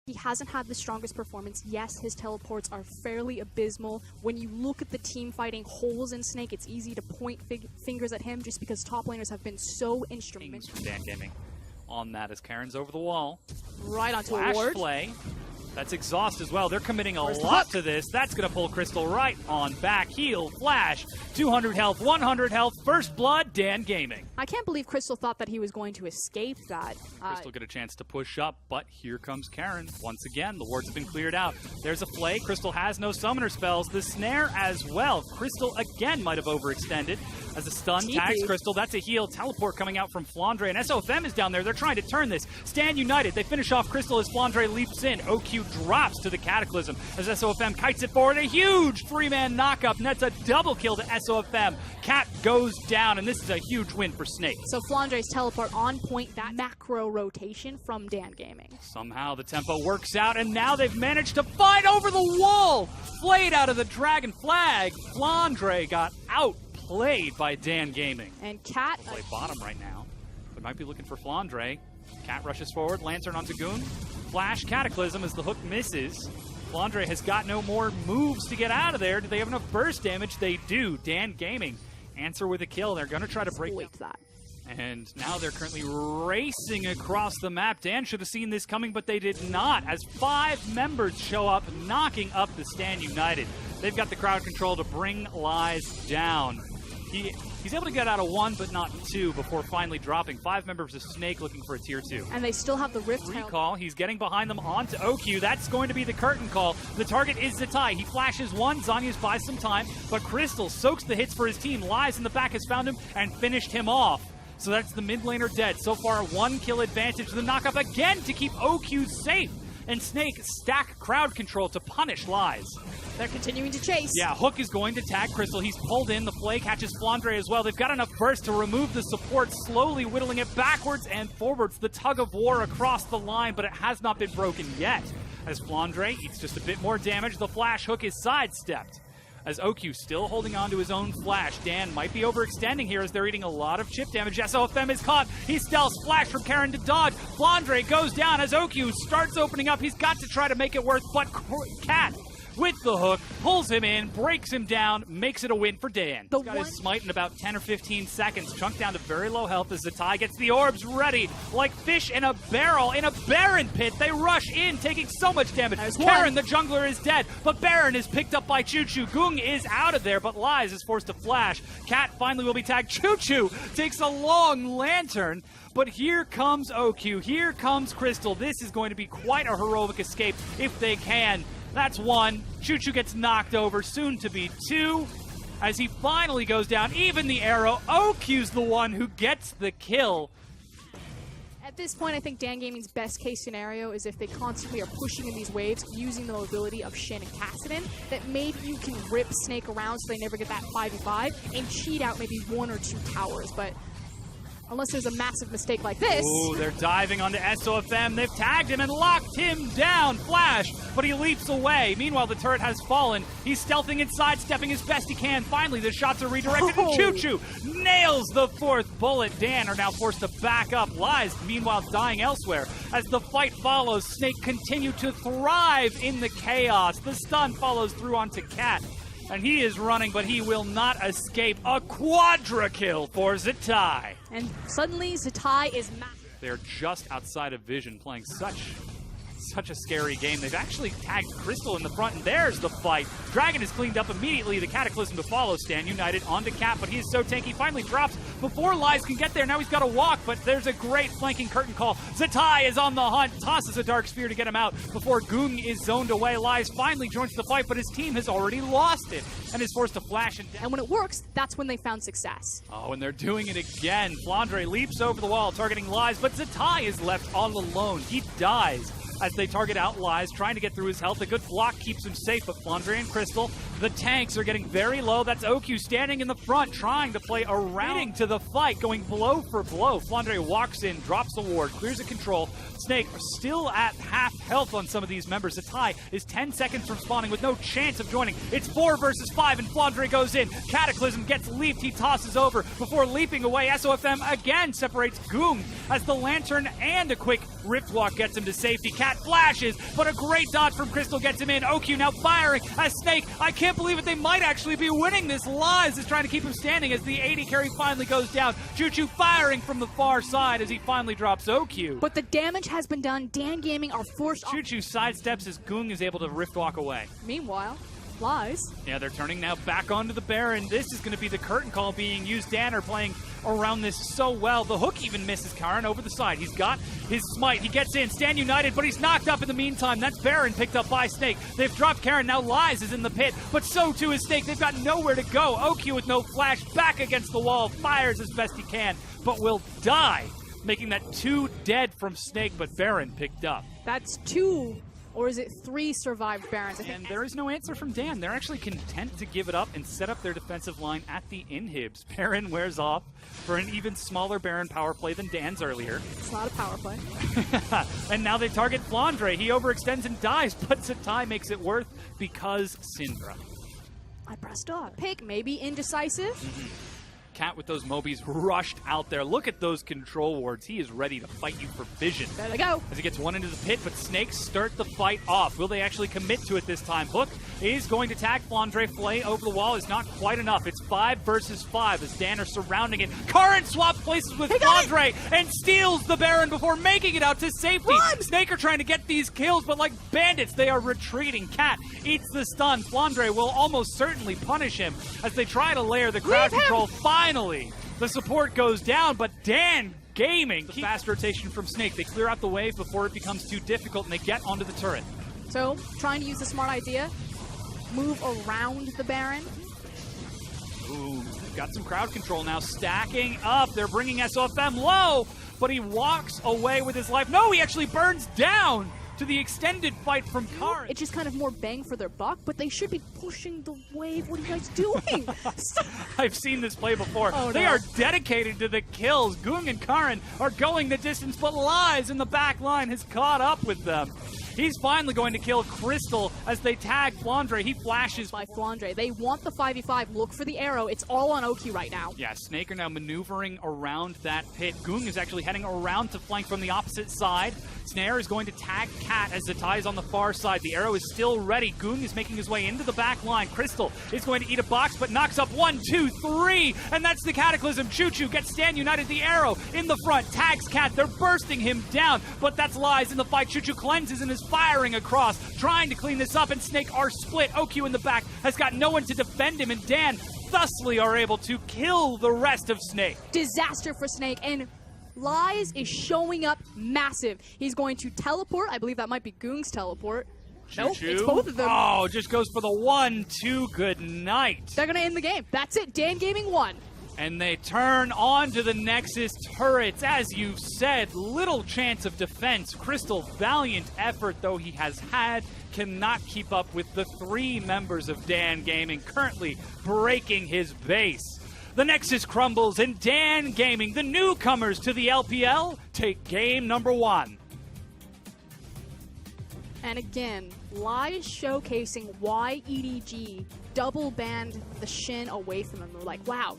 He hasn't had the strongest performance. Yes, his teleports are fairly abysmal. When you look at the team fighting holes in Snake, it's easy to point fingers at him just because top laners have been so instrumental. From Dan Gaming on that as Karen's over the wall. Right onto a Flash ward. play. That's exhaust as well. They're committing a lot to this. That's going to pull Crystal right on back. Heal, flash, 200 health, 100 health, first blood, Dan Gaming. I can't believe Crystal thought that he was going to escape that. Crystal get a chance to push up, but here comes Karen. Once again, the wards have been cleared out. There's a flay. Crystal has no summoner spells. The snare as well. Crystal again might have overextended as a stun tags Crystal. That's a heal. Teleport coming out from Flandre, and SOFM is down there. They're trying to turn this. Stand united. They finish off Crystal as Flandre leaps in. OQ drops to the Cataclysm as SOFM kites it forward. A huge three-man knock-up nets a double kill to SOFM. Cat goes down, and this is a huge win for Snake. So Flandre's teleport on point, that macro rotation from Dan Gaming. Somehow the tempo works out, and now they've managed to fight over the wall. Flayed out of the Dragon Flag. Flandre got outplayed by Dan Gaming. And Cat play bottom right now. They might be looking for Flandre. Cat rushes forward, Lantern onto Goon. Flash Cataclysm as the hook misses. Flandre has got no more moves to get out of there. Do they have enough burst damage? They do. Dan Gaming answer with a kill. They're going to try to break that. And now they're currently racing across the map. Dan should have seen this coming, but they did not, as 5 members show up, knocking up the Stand United. They've got the crowd control to bring Lies down. He's able to get out of 1, but not 2, before finally dropping. 5 members of Snake looking for a tier 2. And they still have the Rift recall. He's getting behind them onto OQ. That's going to be the curtain call. The target is Zatai. He flashes 1. Zanya's buys some time, but Crystal soaks the hits for his team. Lies in the back has found him and finished him off. So that's the mid laner dead. So far, 1 kill advantage. The knock-up again to keep OQ safe. And Snake stack crowd control to punish Lies. They're continuing to chase. Yeah, Hook is going to tag Crystal. He's pulled in. The Flay catches Flandre as well. They've got enough burst to remove the support, slowly whittling it backwards and forwards. The tug of war across the line, but it has not been broken yet. As Flandre eats just a bit more damage, the Flash Hook is sidestepped. As OQ still holding on to his own flash. Dan might be overextending here as they're eating a lot of chip damage. SOFM is caught. He stealths. Flash from Karen to dodge. Flandre goes down as OQ starts opening up. He's got to try to make it worth, but Cat with the hook, pulls him in, breaks him down, makes it a win for Dan. He's got his smite in about 10 or 15 seconds. Chunked down to very low health as Zatai gets the orbs ready. Like fish in a barrel, in a Baron pit. They rush in, taking so much damage. Karen, the jungler, is dead, but Baron is picked up by Choo Choo. Gung is out of there, but Lies is forced to flash. Cat finally will be tagged. Choo Choo takes a long lantern, but here comes OQ. Here comes Crystal. This is going to be quite a heroic escape if they can. That's 1. Choo Choo gets knocked over, soon to be 2. As he finally goes down, even the arrow, OQ's the one who gets the kill. At this point, I think Dan Gaming's best case scenario is if they constantly are pushing in these waves, using the mobility of Shin and Kassadin, that maybe you can rip Snake around so they never get that 5v5 and cheat out maybe 1 or 2 towers. But unless there's a massive mistake like this. Ooh, they're diving onto SOFM. They've tagged him and locked him down. Flash, but he leaps away. Meanwhile, the turret has fallen. He's stealthing and sidestepping as best he can. Finally, the shots are redirected, and Choo Choo nails the 4th bullet. Dan are now forced to back up. Lies, meanwhile, dying elsewhere. As the fight follows, Snake continue to thrive in the chaos. The stun follows through onto Cat. And he is running, but he will not escape. A quadra kill for Zatai. And suddenly, Zatai is massive. They're just outside of vision, playing such a scary game. They've actually tagged Crystal in the front, and there's the fight. Dragon is cleaned up immediately. The Cataclysm to follow. Stand United onto Cat, but he is so tanky. Finally drops before Lies can get there. Now he's got to walk, but there's a great flanking curtain call. Zatai is on the hunt, tosses a Dark Sphere to get him out before Gung is zoned away. Lies finally joins the fight, but his team has already lost it and is forced to flash and when it works, that's when they found success. Oh, and they're doing it again. Flandre leaps over the wall, targeting Lies, but Zatai is left all alone. He dies as they target out Lies, trying to get through his health. A good block keeps him safe, but Flandre and Crystal, the tanks are getting very low. That's OQ standing in the front, trying to play around to the fight, going blow for blow. Flandre walks in, drops the ward, clears the control. Snake still at half health on some of these members. Zatai is 10 seconds from spawning with no chance of joining. It's 4 versus 5, and Flandre goes in. Cataclysm gets leaped. He tosses over before leaping away. SOFM again separates Goong as the lantern and a quick Rift Walk gets him to safety. Cat Cat flashes, but a great dodge from Crystal gets him in. OQ now firing as Snake. I can't believe it. They might actually be winning this. Lies is trying to keep him standing as the 80 carry finally goes down. Choo-Choo firing from the far side as he finally drops OQ. But the damage has been done. Dan Gaming are forced. Choo-Choo sidesteps as Goong is able to rift walk away. Meanwhile, Lies. Yeah, they're turning now back onto the Baron. This is going to be the curtain call being used. Dan are playing around this so well. The hook even misses Karin over the side. He's got his smite. He gets in. Stand United, but he's knocked up in the meantime. That's Baron picked up by Snake. They've dropped Karin. Now Lies is in the pit, but so too is Snake. They've got nowhere to go. OQ with no flash, back against the wall, fires as best he can, but will die, making that 2 dead from Snake, but Baron picked up. That's 2. Or is it 3 survived Barons? And there is no answer from Dan. They're actually content to give it up and set up their defensive line at the inhibs. Baron wears off for an even smaller Baron power play than Dan's earlier. It's not a power play. And now they target Flandre. He overextends and dies, but Zatai makes it worth because Syndra. I pressed dog. Pick, maybe indecisive. Cat with those Mobies rushed out there. Look at those control wards. He is ready to fight you for vision. There they go. As he gets one into the pit, but Snakes start the fight off. Will they actually commit to it this time? Hook is going to tag Flandre. Flay over the wall is not quite enough. It's 5 versus 5 as Dan are surrounding it. Karin swaps places with Flandre and steals the Baron before making it out to safety. Run! Snake are trying to get these kills, but like bandits, they are retreating. Cat eats the stun. Flandre will almost certainly punish him as they try to layer the crowd control. Finally, the support goes down, but Dan Gaming, the fast rotation from Snake. They clear out the wave before it becomes too difficult, and they get onto the turret. So, trying to use a smart idea. Move around the Baron. Ooh, got some crowd control now, stacking up. They're bringing SOFM low, but he walks away with his life. No, he actually burns down to the extended fight from Karin. It's just kind of more bang for their buck, but they should be pushing the wave. What are you guys doing? I've seen this play before. Oh, they no. are dedicated to the kills. Goong and Karin are going the distance, but Lies in the back line has caught up with them. He's finally going to kill Crystal as they tag Flandre. He flashes By Flandre. They want the 5v5. Look for the arrow. It's all on Oki right now. Yeah, Snake are now maneuvering around that pit. Goong is actually heading around to flank from the opposite side. Snare is going to tag Cat as Zatai is on the far side. The arrow is still ready. Goong is making his way into the back line. Crystal is going to eat a box, but knocks up 1, 2, 3, and that's the Cataclysm. Choo-Choo gets Stand United. The arrow in the front tags Cat. They're bursting him down, but that's Lies in the fight. Choo-Choo cleanses and is firing across, trying to clean this up, and Snake are split. OQ in the back has got no one to defend him, and Dan thusly are able to kill the rest of Snake. Disaster for Snake, and Lies is showing up massive. He's going to teleport. I believe that might be Goong's teleport. Nope, it's both of them. Oh, just goes for the 1-2. Good night. They're going to end the game. That's it. Dan Gaming won. And they turn on to the Nexus turrets. As you said, little chance of defense. Crystal, valiant effort though he has had, cannot keep up with the 3 members of Dan Gaming, currently breaking his base. The Nexus crumbles, and Dan Gaming, the newcomers to the LPL, take game number 1. And again, Lies showcasing why EDG double banned the Shin away from him. We're like, wow.